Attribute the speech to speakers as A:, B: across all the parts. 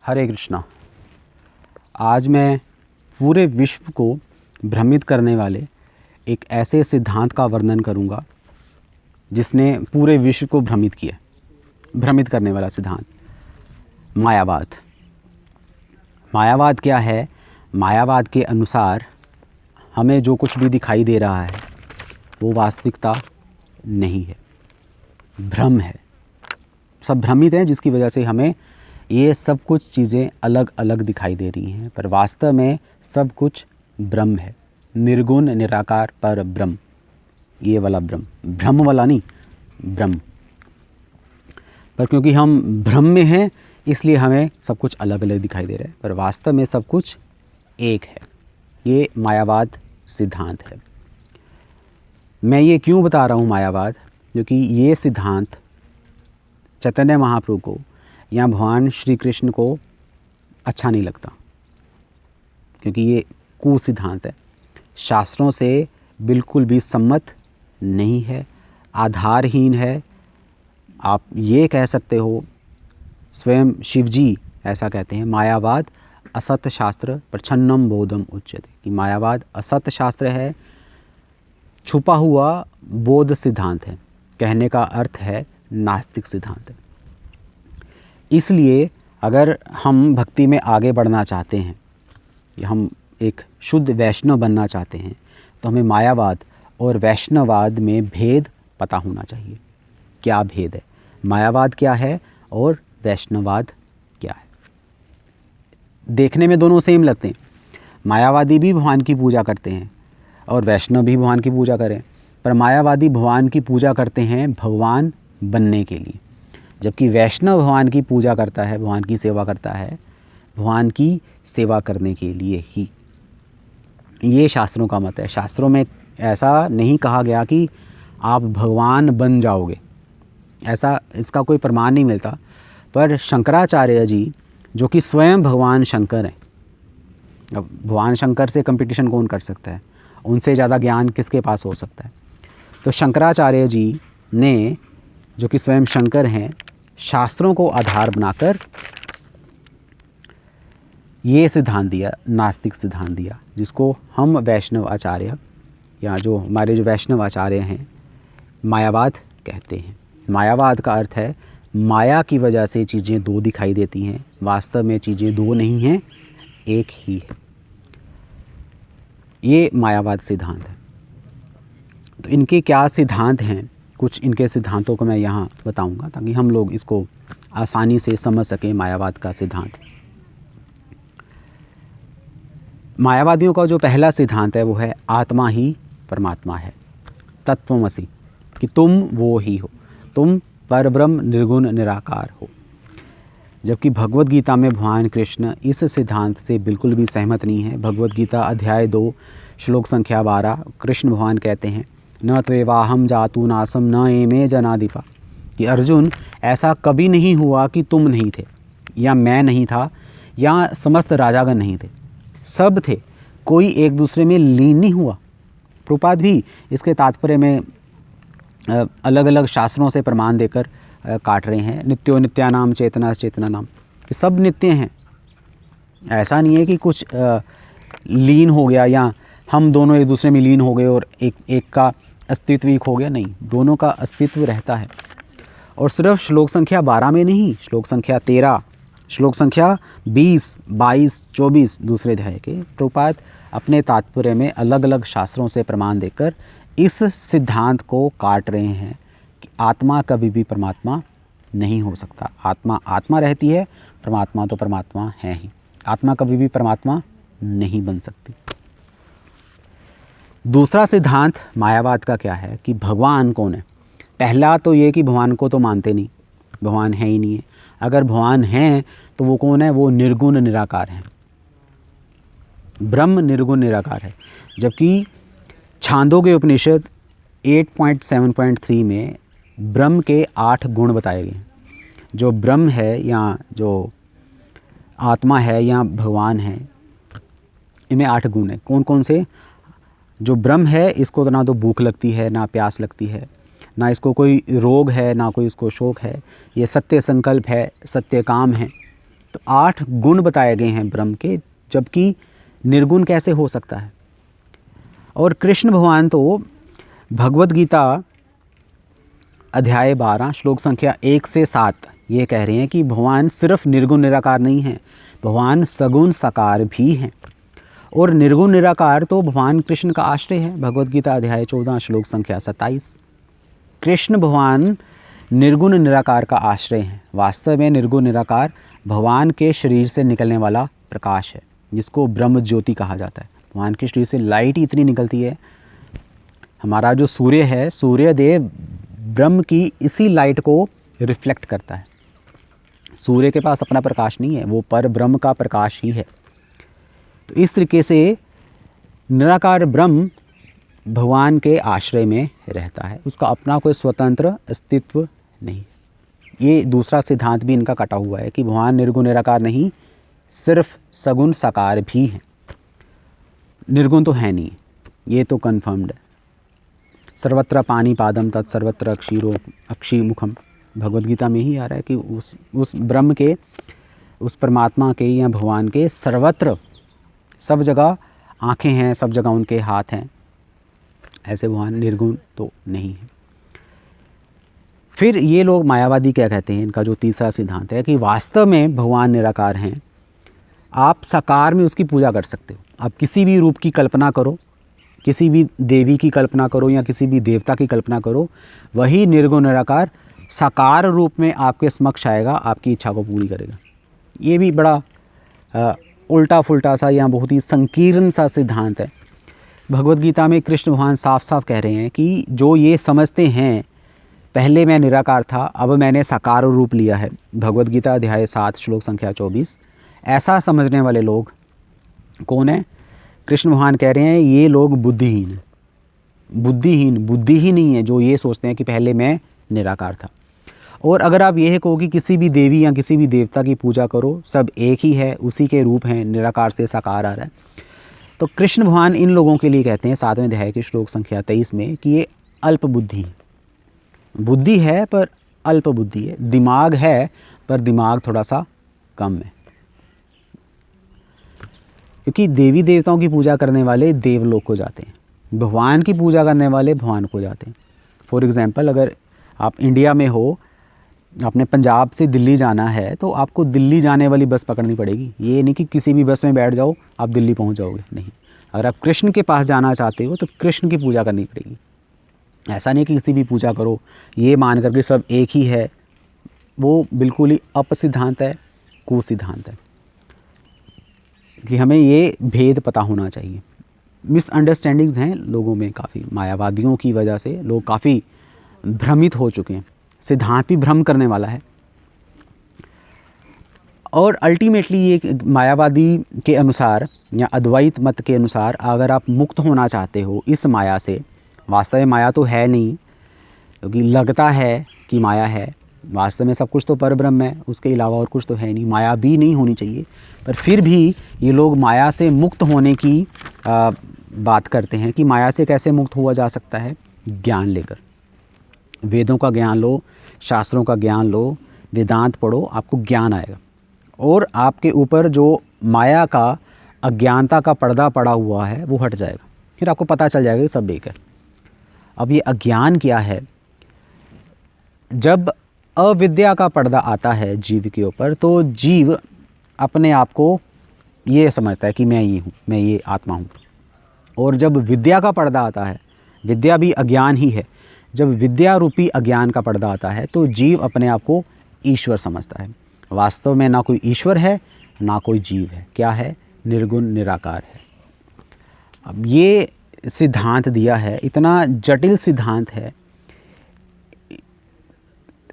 A: हरे कृष्णा। आज मैं पूरे विश्व को भ्रमित करने वाले एक ऐसे सिद्धांत का वर्णन करूंगा जिसने पूरे विश्व को भ्रमित किया। भ्रमित करने वाला सिद्धांत मायावाद। मायावाद क्या है? मायावाद के अनुसार हमें जो कुछ भी दिखाई दे रहा है वो वास्तविकता नहीं है, भ्रम है। सब भ्रमित हैं, जिसकी वजह से हमें ये सब कुछ चीज़ें अलग अलग दिखाई दे रही हैं, पर वास्तव में सब कुछ ब्रह्म है। निर्गुण निराकार पर ब्रह्म, ये वाला ब्रह्म, भ्रम वाला नहीं, ब्रह्म। पर क्योंकि हम भ्रम में हैं इसलिए हमें सब कुछ अलग अलग दिखाई दे रहा है, पर वास्तव में सब कुछ एक है। ये मायावाद सिद्धांत है। मैं ये क्यों बता रहा हूँ मायावाद? क्योंकि ये सिद्धांत चैतन्य महाप्रभु को या भगवान श्री कृष्ण को अच्छा नहीं लगता, क्योंकि ये कुसिद्धांत है, शास्त्रों से बिल्कुल भी सम्मत नहीं है, आधारहीन है। आप ये कह सकते हो, स्वयं शिव जी ऐसा कहते हैं, मायावाद असत शास्त्र प्रच्छन्नम बोधम उच्यते, कि मायावाद असत शास्त्र है, छुपा हुआ बोध सिद्धांत है। कहने का अर्थ है नास्तिक सिद्धांत है। इसलिए अगर हम भक्ति में आगे बढ़ना चाहते हैं या हम एक शुद्ध वैष्णव बनना चाहते हैं तो हमें मायावाद और वैष्णववाद में भेद पता होना चाहिए। क्या भेद है? मायावाद क्या है और वैष्णववाद क्या है? देखने में दोनों सेम लगते हैं। मायावादी भी भगवान की पूजा करते हैं और वैष्णव भी भगवान की पूजा करें, पर मायावादी भगवान की पूजा करते हैं भगवान बनने के लिए, जबकि वैष्णव भगवान की पूजा करता है, भगवान की सेवा करता है भगवान की सेवा करने के लिए ही। ये शास्त्रों का मत है। शास्त्रों में ऐसा नहीं कहा गया कि आप भगवान बन जाओगे, ऐसा इसका कोई प्रमाण नहीं मिलता। पर शंकराचार्य जी, जो कि स्वयं भगवान शंकर हैं, अब भगवान शंकर से कंपटीशन कौन कर सकता है? उनसे ज़्यादा ज्ञान किसके पास हो सकता है? तो शंकराचार्य जी ने, जो कि स्वयं शंकर हैं, शास्त्रों को आधार बनाकर ये सिद्धांत दिया, नास्तिक सिद्धांत दिया, जिसको हम वैष्णव आचार्य या जो हमारे जो वैष्णव आचार्य हैं मायावाद कहते हैं। मायावाद का अर्थ है माया की वजह से चीज़ें दो दिखाई देती हैं, वास्तव में चीज़ें दो नहीं हैं, एक ही है। ये मायावाद सिद्धांत है। तो इनके क्या सिद्धांत हैं, कुछ इनके सिद्धांतों को मैं यहाँ बताऊंगा ताकि हम लोग इसको आसानी से समझ सकें। मायावाद का सिद्धांत, मायावादियों का जो पहला सिद्धांत है वो है आत्मा ही परमात्मा है, तत्वमसि, कि तुम वो ही हो, तुम परब्रह्म निर्गुण निराकार हो। जबकि भगवत गीता में भगवान कृष्ण इस सिद्धांत से बिल्कुल भी सहमत नहीं है। भगवत गीता अध्याय 2 श्लोक संख्या 12, कृष्ण भगवान कहते हैं, न त्वेवाहम जातु नासम न एमे जनाधिपा, कि अर्जुन ऐसा कभी नहीं हुआ कि तुम नहीं थे या मैं नहीं था या समस्त राजागण नहीं थे, सब थे, कोई एक दूसरे में लीन नहीं हुआ। प्रभुपाद भी इसके तात्पर्य में अलग अलग शास्त्रों से प्रमाण देकर काट रहे हैं। नित्यो नित्यानाम चेतना चेतना नाम, कि सब नित्य हैं। ऐसा नहीं है कि कुछ लीन हो गया या हम दोनों एक दूसरे में लीन हो गए और एक का अस्तित्व एक हो गया, नहीं, दोनों का अस्तित्व रहता है। और सिर्फ श्लोक संख्या 12 में नहीं, श्लोक संख्या 13, श्लोक संख्या 20, 22, 24 दूसरे अध्याय के प्रभुपाद अपने तात्पर्य में अलग अलग शास्त्रों से प्रमाण देकर इस सिद्धांत को काट रहे हैं कि आत्मा कभी भी परमात्मा नहीं हो सकता। आत्मा आत्मा रहती है, परमात्मा तो परमात्मा है ही, आत्मा कभी भी परमात्मा नहीं बन सकती। दूसरा सिद्धांत मायावाद का क्या है कि भगवान कौन है? पहला तो ये कि भगवान को तो मानते नहीं, भगवान है ही नहीं है। अगर भगवान हैं तो वो कौन है? वो निर्गुण निराकार हैं, ब्रह्म निर्गुण निराकार है। जबकि छांदोग्य उपनिषद 8.7.3 में ब्रह्म के 8 गुण बताए गए। जो ब्रह्म है या जो आत्मा है या भगवान है, इनमें 8 गुण हैं। कौन कौन से? जो ब्रह्म है, इसको तो ना तो भूख लगती है, ना प्यास लगती है, ना इसको कोई रोग है, ना कोई इसको शोक है। ये सत्य संकल्प है, सत्य काम है, तो 8 गुण बताए गए हैं ब्रह्म के, जबकि निर्गुण कैसे हो सकता है। और कृष्ण भगवान तो भगवद गीता अध्याय 12 श्लोक संख्या 1 से 7 ये कह रहे हैं कि भगवान सिर्फ निर्गुण निराकार नहीं हैं, भगवान सगुण साकार भी हैं। और निर्गुण निराकार तो भगवान कृष्ण का आश्रय है। भगवद गीता अध्याय 14 श्लोक संख्या 27। कृष्ण भगवान निर्गुण निराकार का आश्रय हैं। वास्तव में निर्गुण निराकार भगवान के शरीर से निकलने वाला प्रकाश है, जिसको ब्रह्म ज्योति कहा जाता है। भगवान के शरीर से लाइट इतनी निकलती है। हमारा जो सूर्य है, सूर्यदेव ब्रह्म की इसी लाइट को रिफ्लेक्ट करता है। सूर्य के पास अपना प्रकाश नहीं है, वो पर ब्रह्म का प्रकाश ही है। तो इस तरीके से निराकार ब्रह्म भगवान के आश्रय में रहता है, उसका अपना कोई स्वतंत्र अस्तित्व नहीं। ये दूसरा सिद्धांत भी इनका कटा हुआ है कि भगवान निर्गुण निराकार नहीं, सिर्फ सगुण साकार भी हैं, निर्गुण तो है नहीं। ये तो कन्फर्म्ड है। सर्वत्र पानी पादम तत् सर्वत्र अक्षीरो अक्षी मुखम, भगवद गीता में ही आ रहा है कि उस ब्रह्म के, उस परमात्मा के या भगवान के सर्वत्र, सब जगह आँखें हैं, सब जगह उनके हाथ हैं। ऐसे भगवान निर्गुण तो नहीं है। फिर ये लोग मायावादी क्या कहते हैं, इनका जो तीसरा सिद्धांत है कि वास्तव में भगवान निराकार हैं, आप साकार में उसकी पूजा कर सकते हो। आप किसी भी रूप की कल्पना करो, किसी भी देवी की कल्पना करो या किसी भी देवता की कल्पना करो, वही निर्गुण निराकार साकार रूप में आपके समक्ष आएगा, आपकी इच्छा को पूरी करेगा। ये भी बड़ा उल्टा फुल्टा सा या बहुत ही संकीर्ण सा सिद्धांत है। भगवद गीता में कृष्ण भगवान साफ साफ कह रहे हैं कि जो ये समझते हैं पहले मैं निराकार था, अब मैंने साकार रूप लिया है, भगवद गीता अध्याय 7 श्लोक संख्या 24, ऐसा समझने वाले लोग कौन है? कृष्ण भगवान कह रहे हैं ये लोग बुद्धिहीन हैं। बुद्धि ही नहीं है जो ये सोचते हैं कि पहले मैं निराकार था। और अगर आप ये कहो कि किसी भी देवी या किसी भी देवता की पूजा करो, सब एक ही है, उसी के रूप हैं, निराकार से साकार आ रहा है, तो कृष्ण भगवान इन लोगों के लिए कहते हैं 7वें अध्याय के श्लोक संख्या 23 में कि ये अल्प बुद्धि, बुद्धि है पर अल्प बुद्धि है, दिमाग है पर दिमाग थोड़ा सा कम है। क्योंकि देवी देवताओं की पूजा करने वाले देवलोक को जाते हैं, भगवान की पूजा करने वाले भगवान को जाते हैं। फॉर एग्ज़ाम्पल, अगर आप इंडिया में हो, आपने पंजाब से दिल्ली जाना है, तो आपको दिल्ली जाने वाली बस पकड़नी पड़ेगी। ये नहीं कि किसी भी बस में बैठ जाओ आप दिल्ली पहुंच जाओगे, नहीं। अगर आप कृष्ण के पास जाना चाहते हो तो कृष्ण की पूजा करनी पड़ेगी। ऐसा नहीं कि किसी भी पूजा करो ये मान करके सब एक ही है, वो बिल्कुल ही अपसिद्धांत है, कुसिद्धांत है। कि हमें ये भेद पता होना चाहिए। मिसअंडरस्टैंडिंग्स हैं लोगों में काफ़ी, मायावादियों की वजह से लोग काफ़ी भ्रमित हो चुके हैं। सिद्धांत भी भ्रम करने वाला है। और अल्टीमेटली ये मायावादी के अनुसार या अद्वैत मत के अनुसार अगर आप मुक्त होना चाहते हो इस माया से, वास्तव में माया तो है नहीं, क्योंकि लगता है कि माया है, वास्तव में सब कुछ तो परब्रह्म है, उसके अलावा और कुछ तो है नहीं, माया भी नहीं होनी चाहिए। पर फिर भी ये लोग माया से मुक्त होने की बात करते हैं कि माया से कैसे मुक्त हुआ जा सकता है? ज्ञान लेकर। वेदों का ज्ञान लो, शास्त्रों का ज्ञान लो, वेदांत पढ़ो, आपको ज्ञान आएगा और आपके ऊपर जो माया का अज्ञानता का पर्दा पड़ा हुआ है वो हट जाएगा। फिर आपको पता चल जाएगा कि सब एक है। अब ये अज्ञान क्या है? जब अविद्या का पर्दा आता है जीव के ऊपर, तो जीव अपने आप को ये समझता है कि मैं ये हूँ, मैं ये आत्मा हूँ। और जब विद्या का पर्दा आता है, विद्या भी अज्ञान ही है, जब विद्या रूपी अज्ञान का पर्दा आता है तो जीव अपने आप को ईश्वर समझता है। वास्तव में ना कोई ईश्वर है ना कोई जीव है। क्या है? निर्गुण निराकार है। अब ये सिद्धांत दिया है, इतना जटिल सिद्धांत है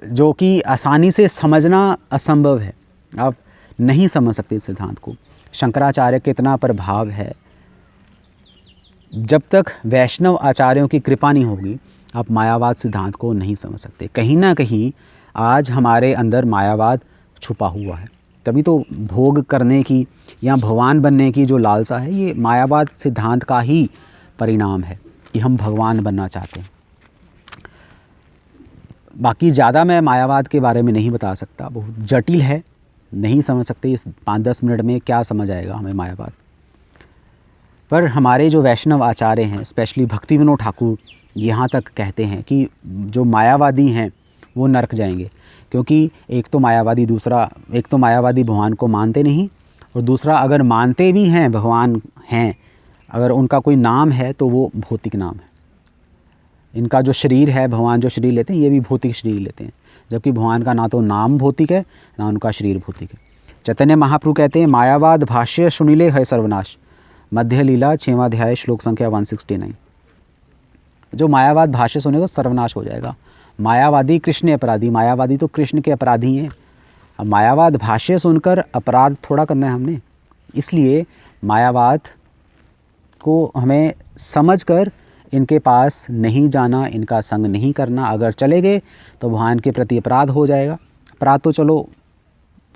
A: जो कि आसानी से समझना असंभव है। आप नहीं समझ सकते इस सिद्धांत को। शंकराचार्य के इतना प्रभाव है, जब तक वैष्णव आचार्यों की कृपा नहीं होगी आप मायावाद सिद्धांत को नहीं समझ सकते। कहीं ना कहीं आज हमारे अंदर मायावाद छुपा हुआ है, तभी तो भोग करने की या भगवान बनने की जो लालसा है ये मायावाद सिद्धांत का ही परिणाम है कि हम भगवान बनना चाहते हैं। बाकी ज़्यादा मैं मायावाद के बारे में नहीं बता सकता, बहुत जटिल है, नहीं समझ सकते, इस 5-10 मिनट में क्या समझ आएगा हमें मायावाद। पर हमारे जो वैष्णव आचार्य हैं, स्पेशली भक्ति विनोद ठाकुर, यहाँ तक कहते हैं कि जो मायावादी हैं वो नरक जाएंगे, क्योंकि एक तो मायावादी भगवान को मानते नहीं, और दूसरा अगर मानते भी हैं भगवान हैं, अगर उनका कोई नाम है तो वो भौतिक नाम है। इनका जो शरीर है, भगवान जो शरीर लेते हैं ये भी भौतिक शरीर लेते हैं, जबकि भगवान का ना तो नाम भौतिक है ना उनका शरीर भौतिक है। चैतन्य महाप्रभु कहते हैं मायावाद भाष्य सुनिले है सर्वनाश, मध्य लीला 6वां अध्याय श्लोक संख्या 169। जो मायावाद भाष्य सुनेगा सर्वनाश हो जाएगा। मायावादी कृष्ण अपराधी, मायावादी तो कृष्ण के अपराधी हैं। अब मायावाद भाष्य सुनकर अपराध थोड़ा करना है हमने, इसलिए मायावाद को हमें समझकर इनके पास नहीं जाना, इनका संग नहीं करना। अगर चले गए तो भगवान के प्रति अपराध हो जाएगा। अपराध तो चलो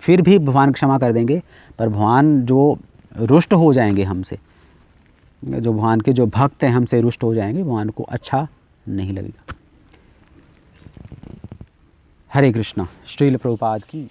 A: फिर भी भगवान क्षमा कर देंगे, पर भगवान जो रुष्ट हो जाएंगे हमसे, जो भगवान के जो भक्त हैं हमसे रुष्ट हो जाएंगे, भगवान को अच्छा नहीं लगेगा। हरे कृष्णा। श्रील प्रभुपाद की